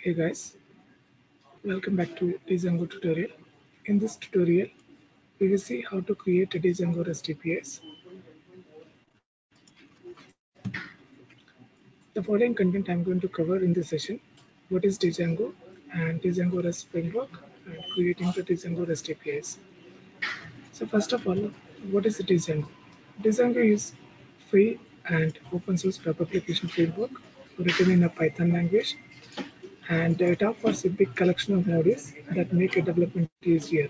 Hey guys, welcome back to DJango tutorial. In this tutorial, we will see how to create a DJango REST APIs. The following content I'm going to cover in this session: what is DJango and DJango REST framework, and creating the DJango REST APIs. So first of all, what is DJango? DJango is free and open source web application framework written in a Python language, and it offers a big collection of modules that make a development easier.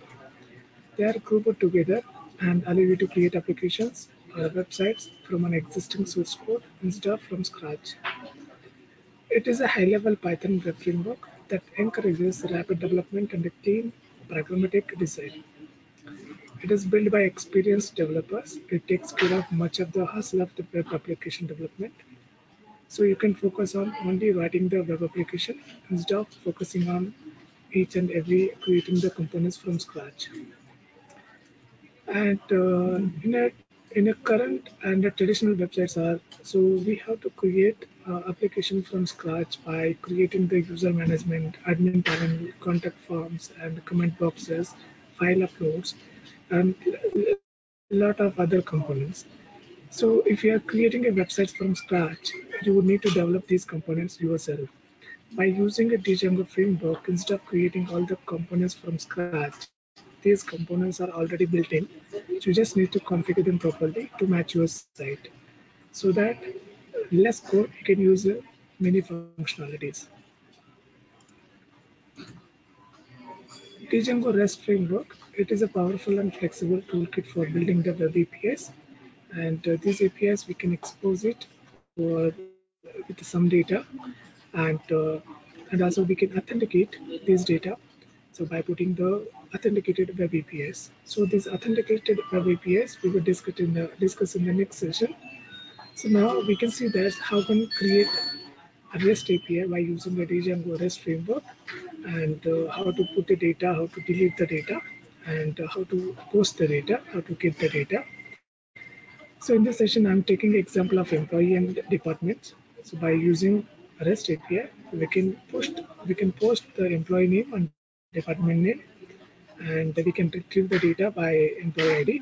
They are grouped together and allow you to create applications or websites from an existing source code instead of from scratch. It is a high-level Python web framework that encourages rapid development and a clean, pragmatic design. It is built by experienced developers. It takes care of much of the hustle of the web application development. So you can focus on only writing the web application instead of focusing on each and every creating the components from scratch. And in a current and a traditional websites are, so we have to create application from scratch by creating the user management, admin panel, contact forms, and comment boxes, file uploads, and a lot of other components. So if you are creating a website from scratch, you would need to develop these components yourself. By using a Django framework, instead of creating all the components from scratch, these components are already built in. So you just need to configure them properly to match your site. So that less code, you can use many functionalities. Django REST framework, it is a powerful and flexible toolkit for building the web APIs. And these APIs, we can expose it with some data, and uh, and also we can authenticate these data, so by putting the authenticated web APIs. So these authenticated web APIs we will discuss in the next session. So now we can see that how can we create a REST API by using the Django REST framework, and how to put the data, how to delete the data, and how to post the data, how to get the data. So in this session, I'm taking the example of employee and departments. So by using REST API, we can post the employee name and department name, and we can retrieve the data by employee ID.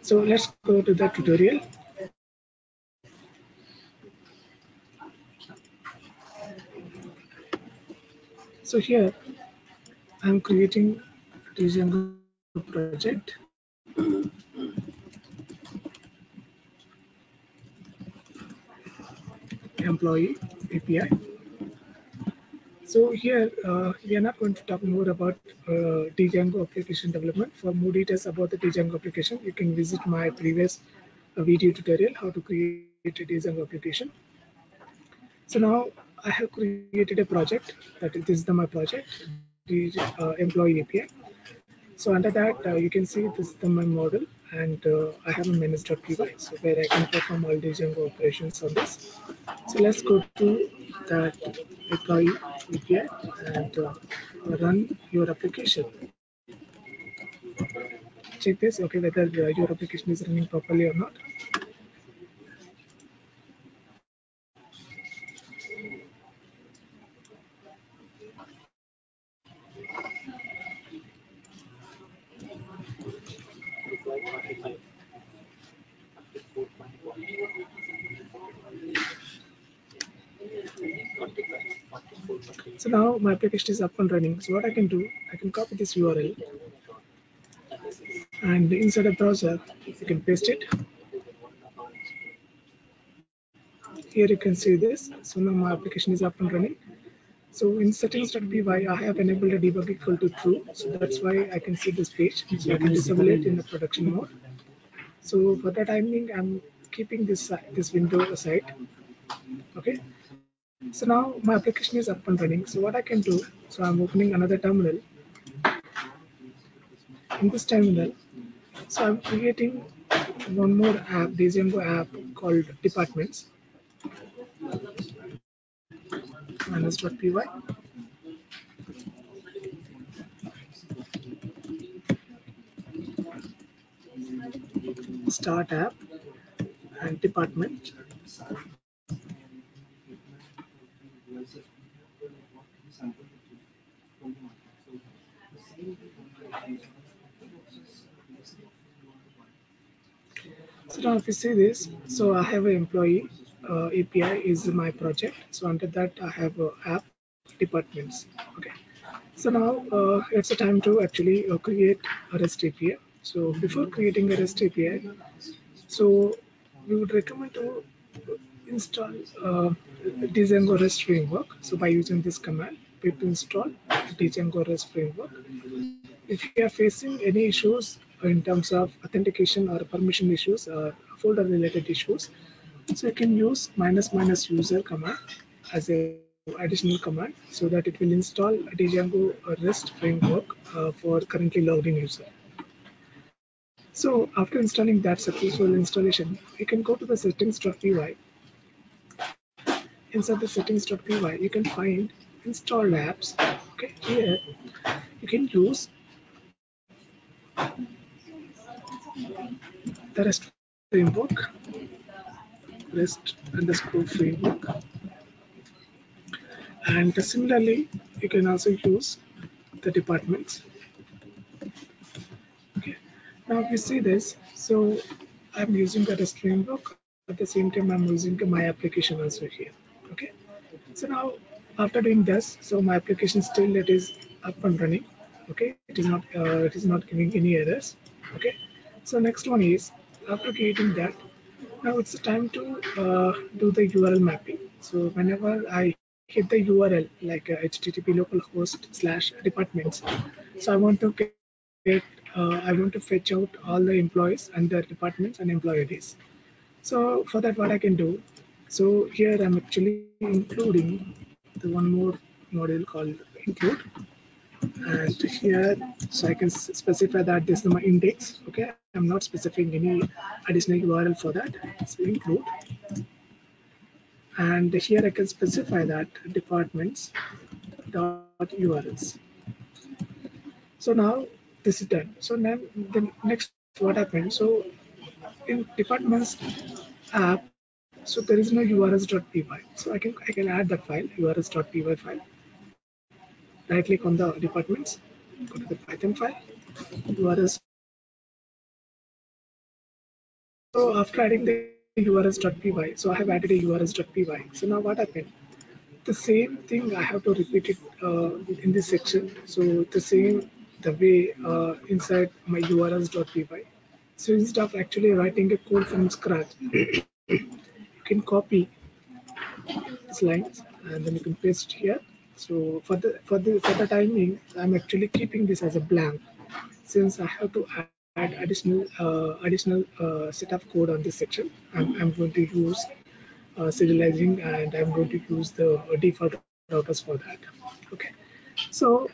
So let's go to the tutorial. So here I'm creating Django project, employee API. So here we are not going to talk more about Django application development. For more details about the Django application, you can visit my previous video tutorial how to create a Django application. So now I have created a project, that is, this is my project, the employee API. So under that you can see this is the my model, and I have a manage.py, so where I can perform all Django operations on this. So let's go to that employee API and run your application. Check this, okay, whether your application is running properly or not. So now my application is up and running. So what I can do, I can copy this URL, and inside a browser, you can paste it. Here you can see this. So now my application is up and running. So in settings.py, I have enabled a debug equal to true. So that's why I can see this page. So I can disable it in the production mode. So for the timing, I'm keeping this window aside. Okay. So now my application is up and running. So what I can do, so I'm opening another terminal. In this terminal, so I'm creating one more app, Django app called departments, manage.py, start app, and department. So now if you see this, so I have an employee API is my project. So under that I have app departments. Okay. So now it's a time to actually create a REST API. So before creating a REST API, so we would recommend to install DJango REST framework. So by using this command, we will install DJango REST framework. If you are facing any issues in terms of authentication or permission issues or folder related issues, so you can use minus user command as a additional command so that it will install Django REST framework for currently logged in user. So after installing that successful installation, you can go to the settings.py. Inside the settings.py, you can find installed apps. Okay, here you can use the REST framework, REST underscore framework, and similarly, you can also use the departments. Okay. Now if you see this, so I'm using the REST framework. At the same time, I'm using my application also here. Okay. So now after doing this, so my application still it is up and running. Okay. It is not giving any errors. Okay. So next one is after creating that, now it's time to do the URL mapping. So whenever I hit the URL like HTTP localhost/departments, so I want to fetch out all the employees and their departments and employee IDs. So for that, what I can do, so here I'm actually including the one more module called include, and here so I can specify that this is my index. Okay, I'm not specifying any additional URL for that. So include, and here I can specify that departments dot URLs. So now this is done. So then next what happened? So in departments app, so there is no urls.py. So I can add that file urls.py file. Right click on the departments, go to the Python file urls.py. So after adding the urls.py, so I have added a urls.py. So now what happened? The same thing I have to repeat it in this section. So the same the way inside my urls.py. So instead of actually writing a code from scratch, you can copy these lines and then you can paste here. So for the timing, I'm actually keeping this as a blank since I have to add additional set of code on this section. I'm going to use serializing and I'm going to use the default routers for that. Okay. So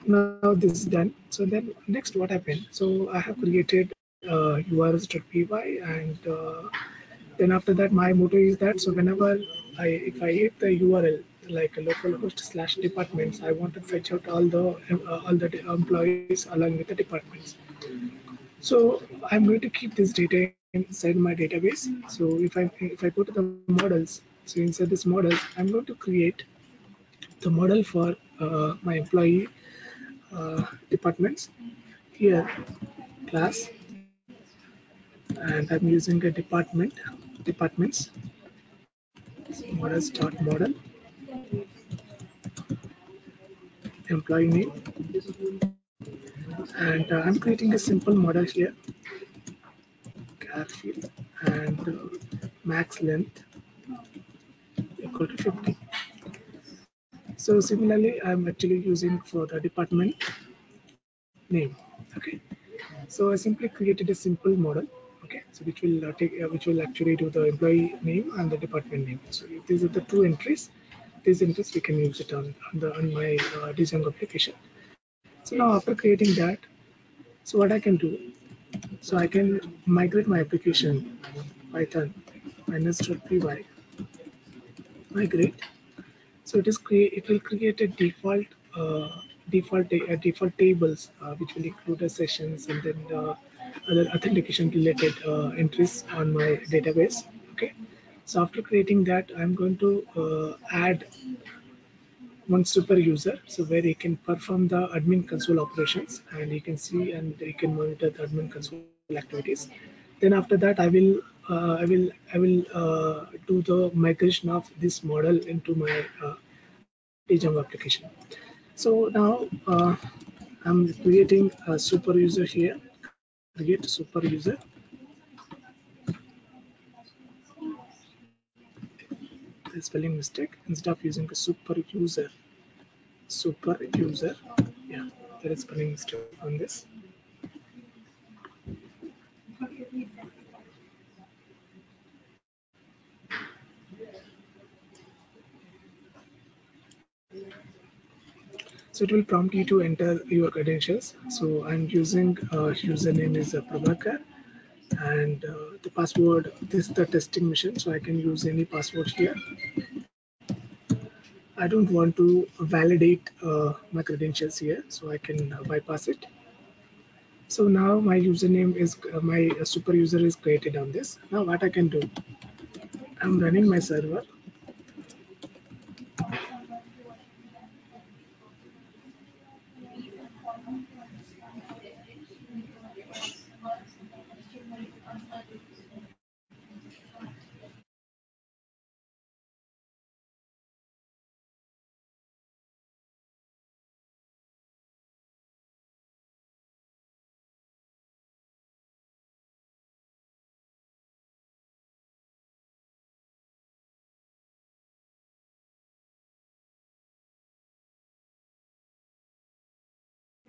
now this is done. So then next what happened? So I have created urls.py and then after that my motto is that so whenever if I hit the URL like a localhost/departments, I want to fetch out all the employees along with the departments. So I'm going to keep this data inside my database. So if I go to the models, so inside this models, I'm going to create the model for my employee departments. Here, class, and I'm using a departments model start model employee name, and I'm creating a simple model here, char field, and max length equal to 50. So similarly, I'm actually using for the department name. Okay. So I simply created a simple model. Okay. So which will actually do the employee name and the department name. So if these are the two entries, these entries we can use it on my Django application. So now after creating that, so what I can do, so I can migrate my application Python minus.py migrate. So it will create a default tables which will include the sessions and then other authentication related entries on my database. Okay. So after creating that, I'm going to add one super user, so where he can perform the admin console operations, and you can see and you can monitor the admin console activities. Then after that, I will do the migration of this model into my DJango application. So now I'm creating a super user here. Create super user. Spelling mistake. Instead of using a super user, yeah, there is spelling mistake on this. So it will prompt you to enter your credentials. So I'm using username is Prabhakar, and the password, this is the testing mission, so I can use any password here. I don't want to validate my credentials here, so I can bypass it. So now my username is my super user is created on this. Now what I can do, I'm running my server.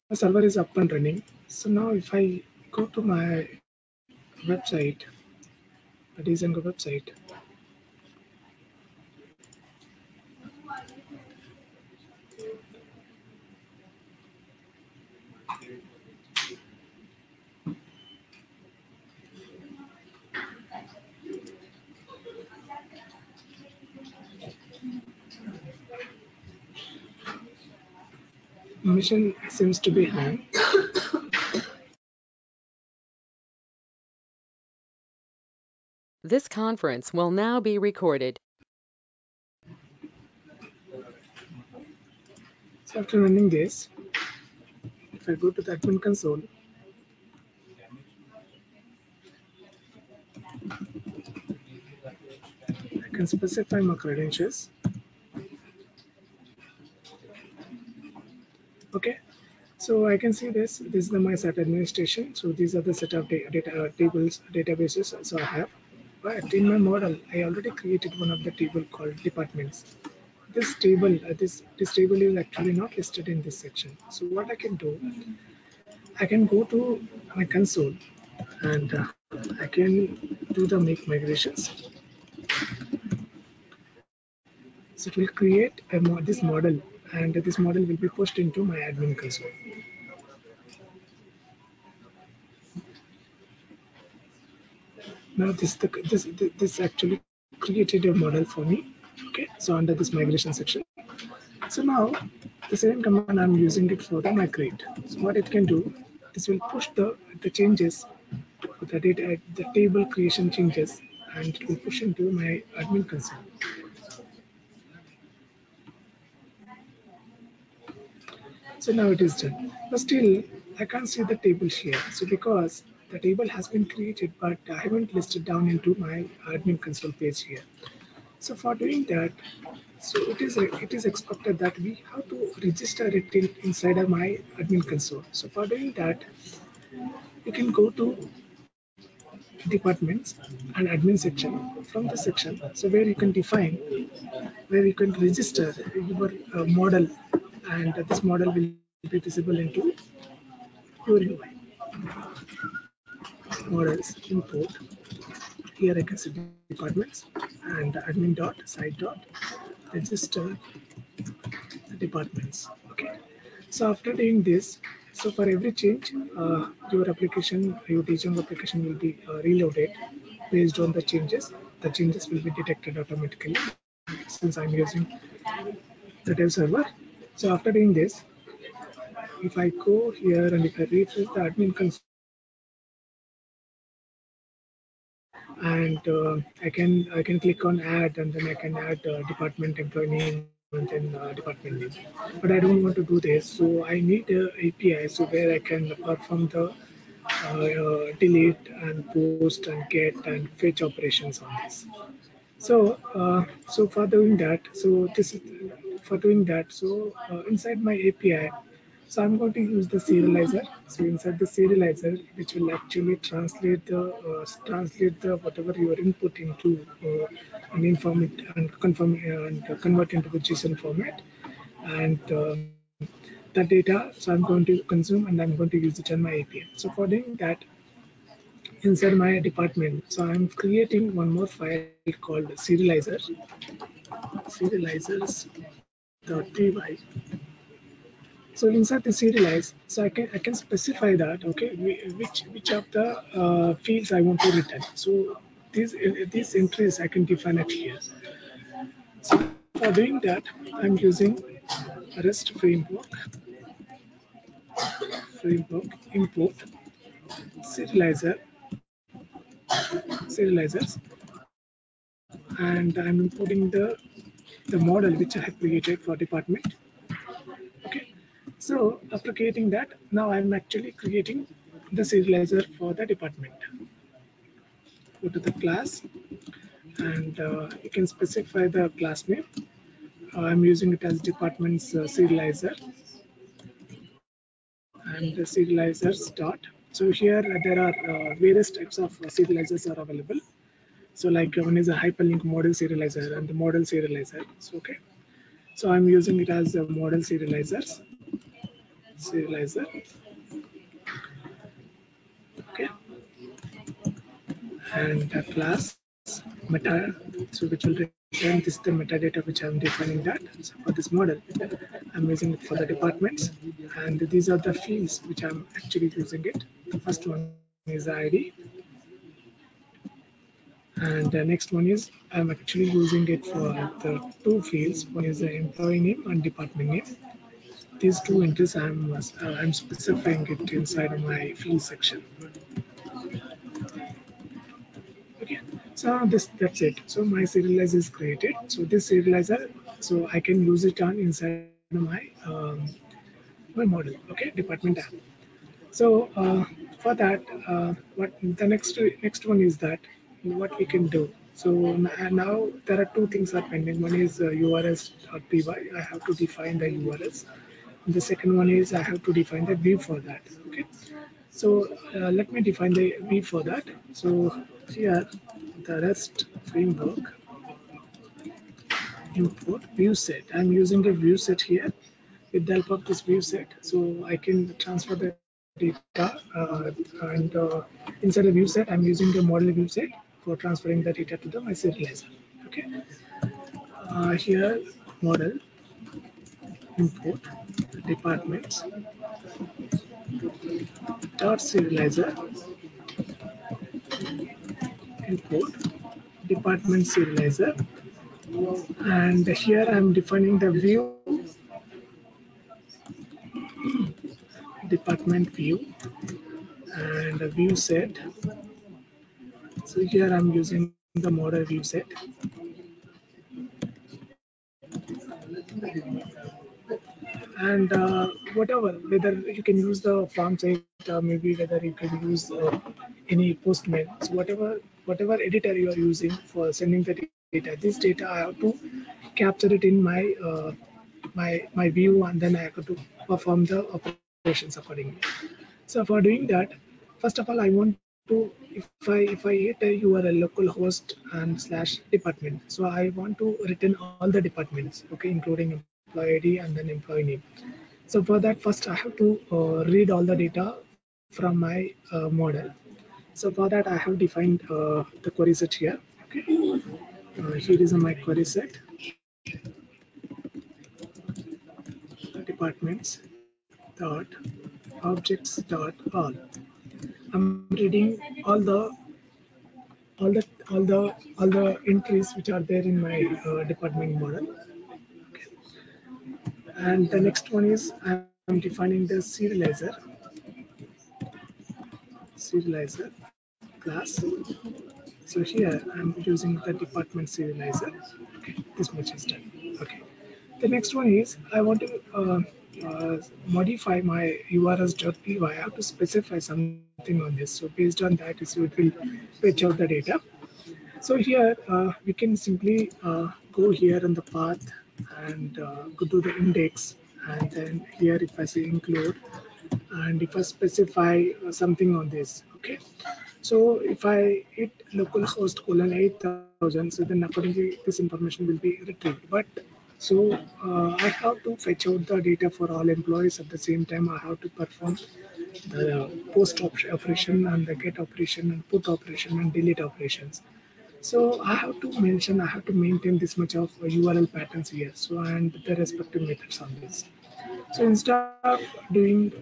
The server is up and running. So now if I go to my website, the DJango website, mission seems to be hang. This conference will now be recorded. So after running this, if I go to the admin console, I can specify my credentials. Okay, so I can see this. This is the my set administration. So these are the set of data tables, databases. So I have, but in my model, I already created one of the table called departments. This table is actually not listed in this section. So what I can do, I can go to my console and I can do the make migrations. So it will create this model, and this model will be pushed into my admin console. Now this actually created a model for me. Okay, so under this migration section. So now the same command I'm using it for the migrate. So what it can do, this will push the changes, the data, the table creation changes, and it will push into my admin console. So now it is done. But still, I can't see the table here. So because the table has been created, but I haven't listed down into my admin console page here. So for doing that, so it is expected that we have to register it inside of my admin console. So for doing that, you can go to departments and admin section. From the section, so where you can define, where you can register your model, and this model will be visible into your UI. Models import. Here I can see departments and admin dot site dot register the departments. Okay. So after doing this, so for every change, your application, your teaching application will be reloaded based on the changes. The changes will be detected automatically since I'm using the dev server. So after doing this, if I go here and if I refresh the admin console, and I can click on add, and then I can add department, employee name, and then department name. But I don't want to do this, so I need a API so where I can perform the delete and post and get and fetch operations on this. So for doing that, inside my API, so I'm going to use the serializer. So inside the serializer, which will actually translate the whatever you are inputting to and inform it and confirm and convert into the JSON format, and that data. So I'm going to consume and I'm going to use it on my API. So for doing that, inside my department, so I'm creating one more file called serializers.py. So inside the serialize, so I can specify that, okay, which of the fields I want to return. So these entries I can define it here. So for doing that, I'm using REST framework import serializers, and I'm importing the model which I have created for department. Okay, so after creating that, now I'm actually creating the serializer for the department. Go to the class, and you can specify the class name. I'm using it as department's serializer and the serializers dot. So here there are various types of serializers are available. So like one is a hyperlink model serializer and the model serializer. So okay, so I'm using it as a model serializer. Okay, and the class meta, so which will return this the metadata which I'm defining that. So for this model, I'm using it for the departments, and these are the fields which I'm actually using it. The first one is the ID, and the next one is I'm actually using it for the two fields. One is the employee name and department name. These two entries I'm specifying it inside of my field section. Okay, so that's it. So my serializer is created. So this serializer, so I can use it on inside of my model. Okay, department app. So for that, what the next one is that what we can do. So now there are two things are pending. One is urs.py. I have to define the URS. The second one is I have to define the view for that. Okay. So let me define the view for that. So here the REST framework import view set. I'm using a view set here. With the help of this view set, so I can transfer the data and inside the view set, I'm using the model view set for transferring the data to the my serializer. Okay, here model import departments dot serializer import department serializer, and here I'm defining the view department view and the view set. So here I'm using the model view set, and whatever, whether you can use the farm site, maybe whether you can use any postman. So whatever editor you are using for sending the data, this data I have to capture it in my view, and then I have to perform the operations accordingly. So for doing that, first of all I want to, if I hit a URL localhost and slash department, so I want to return all the departments, okay, including employee ID and then employee name. So for that, first I have to read all the data from my model. So for that, I have defined the query set here. Okay, here is my query set departments dot objects dot all. I'm reading all the entries which are there in my department model. And the next one is I'm defining the serializer class. So here I'm using the department serializer. Okay, this much is done. Okay. The next one is I want to modify my URLs.py. I have to specify something on this. So based on that, is it will fetch out the data. So here we can simply go here on the path and go to the index, and then here if I say include, and if I specify something on this, okay. So if I hit localhost colon 8000, so then accordingly this information will be retrieved. But so I have to fetch out the data for all employees at the same time. I have to perform the post operation and the get operation and put operation and delete operations. So I have to mention, I have to maintain this much of URL patterns here. So and the respective methods on this. So instead of doing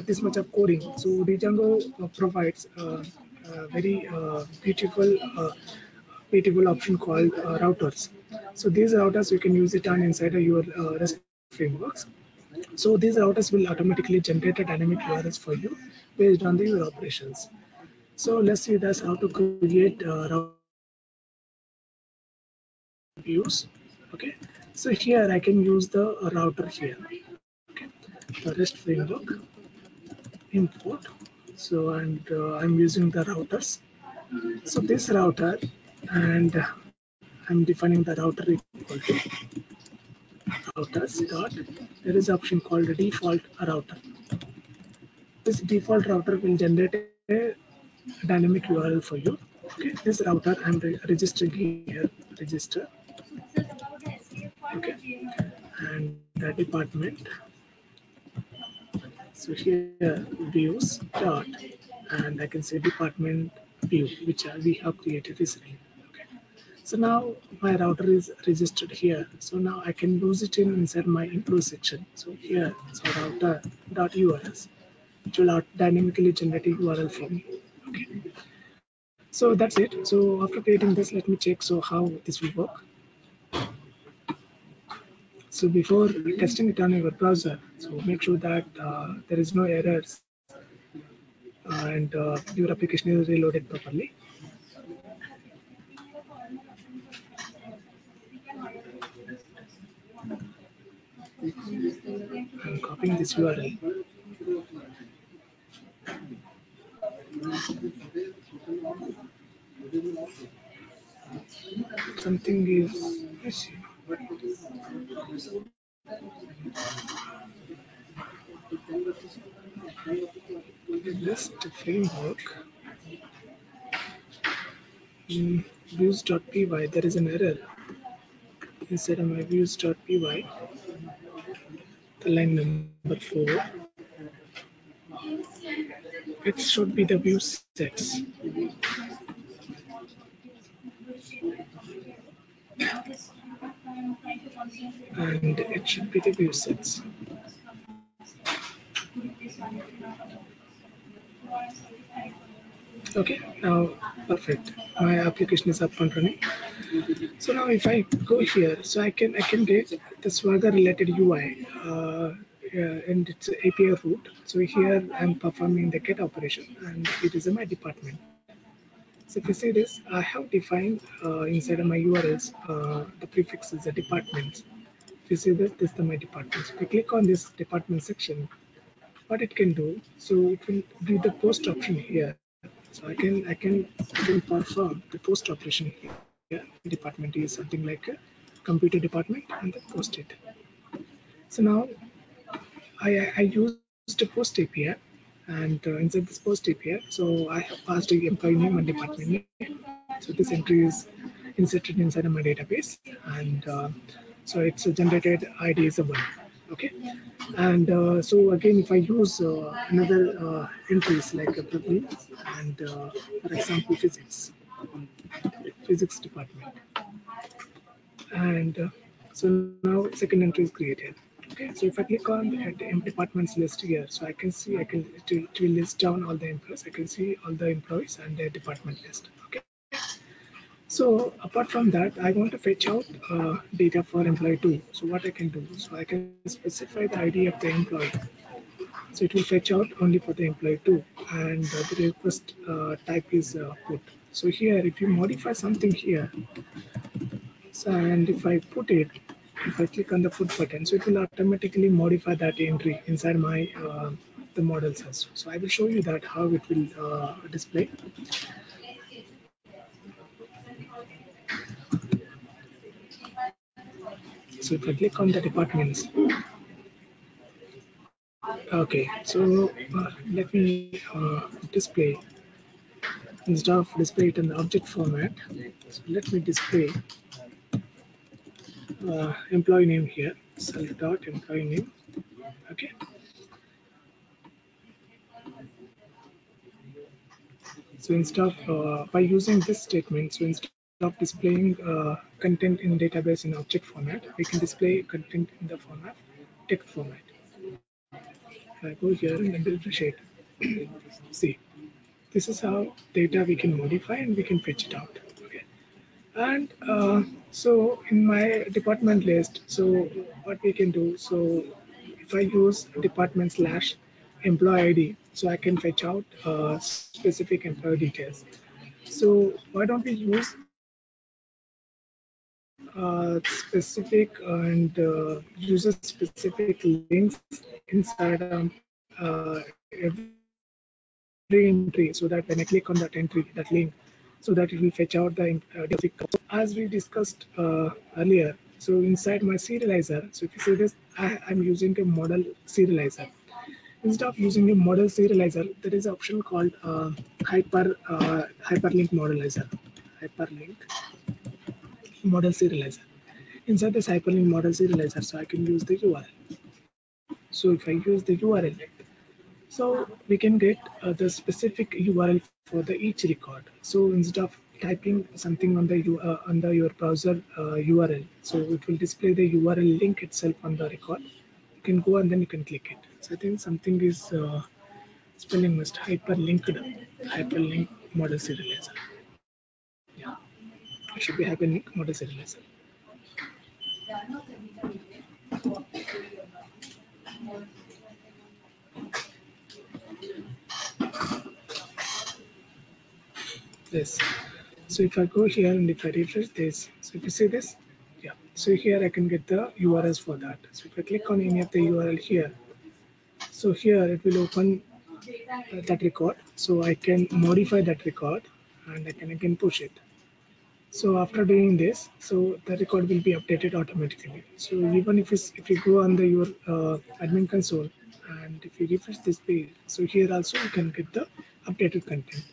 this much of coding, so Django provides a very beautiful option called routers. So these routers you can use it on inside of your REST frameworks. So these routers will automatically generate a dynamic URLs for you based on the your operations. So let's see that's how to create router views. Okay, so here I can use the router here. Okay, the REST framework import. So and I'm using the routers. So this router, and I'm defining the router equal to routers dot. There is option called default router. This default router will generate a dynamic URL for you. Okay, this router I'm registering here. Register. Okay, and the department. So here views dot, and I can say department view, which we have created recently. Okay. So now my router is registered here. So now I can use it in inside my employee section. So here, so router dot URLs, which will dynamically generate a URL for me. Okay. So that's it. So after creating this, let me check so how this will work. So before testing it on your browser, so make sure that there is no errors and your application is reloaded properly. I'm copying this URL. Something is missing. List framework in views.py. There is an error inside of my views.py. The line number 4. It should be the view sets, and it should be the view sets. Okay, now perfect. My application is up and running. So now if I go here, so I can get the Swagger related UI and it's API route. So here I'm performing the get operation and it is in my department. So if you see this, I have defined inside of my URLs the prefix is the department. If you see that, this is my department. So if you click on this department section, what it can do, so it will give the post option here. So I can perform the post operation here. Department is something like a computer department and then post it. So now I used a post API, and inside this post API, so I have passed the employee name and department name. So this entry is inserted inside of my database, and so it's generated ID is a one. Okay, and so again, if I use another entries like a problem and for example physics department, and so now second entry is created. Okay, so if I click on the departments list here, so I can see it will list down all the employees. I can see all the employees and their department list. Okay, so apart from that, I want to fetch out data for employee 2. So what I can do, so I can specify the ID of the employee. So it will fetch out only for the employee 2, and the request type is put. So here, if you modify something here, so and if I put it if I click on the foot button, so it will automatically modify that entry inside my the models also. So I will show you that how it will display. So if I click on the departments, okay, so let me display, instead of display it in the object format, so let me display employee name here, self dot employee name. Okay, so instead of by using this statement, so instead of displaying content in database in object format, we can display content in the format text format. I go here and then refresh it. See, this is how data we can modify and we can fetch it out. Okay. And so in my department list, so what we can do, so if I use department slash employee ID, so I can fetch out specific employee details. So why don't we use specific and user specific links inside every entry, so that when I click on that entry, that link, so that it will fetch out the details. So as we discussed earlier, so inside my serializer, so if you see this, I'm using a model serializer. Instead of using a model serializer, there is an option called hyperlink modelizer. Hyperlink model serializer. Inside this hyperlink model serializer, so I can use the URL. So if I use the URL, so we can get the specific URL for the each record. So instead of typing something on the on the your browser URL, so it will display the URL link itself on the record. You can go and then you can click it. So I think something is spelling must hyperlink model serializer. Yeah, it should be hyperlink model serializer. Yes. So if I go here and if I refresh this, so if you see this, yeah. So here I can get the URLs for that. So if I click on any of the URL here, so here it will open that record. So I can modify that record and I can again push it. So after doing this, so the record will be updated automatically. So even if you go on the your admin console and if you refresh this page, so here also you can get the updated content.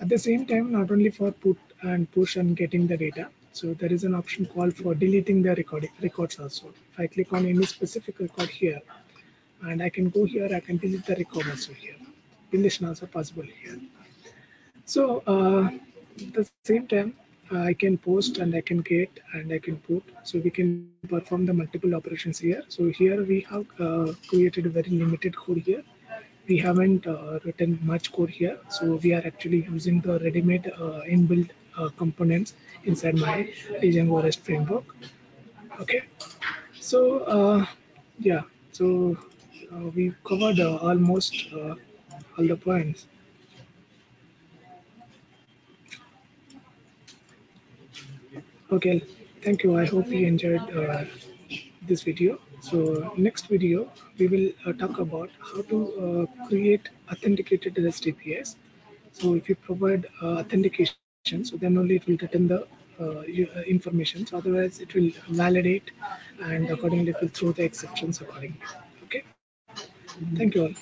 At the same time, not only for put and push and getting the data, so there is an option called for deleting the records also. If I click on any specific record here, and I can go here, I can delete the record also here. Deletion also possible here. So at the same time, I can post and I can get and I can put. So we can perform the multiple operations here. So here we have created a very limited code here. We haven't written much code here. So we are actually using the ready-made inbuilt components inside my DJango REST framework. Okay. So yeah. So we covered almost all the points. Okay, thank you. I hope you enjoyed this video. So next video, we will talk about how to create authenticated REST APIs. So if you provide authentication, so then only it will return the information. So otherwise, it will validate and accordingly it will throw the exceptions accordingly. Okay, thank you all.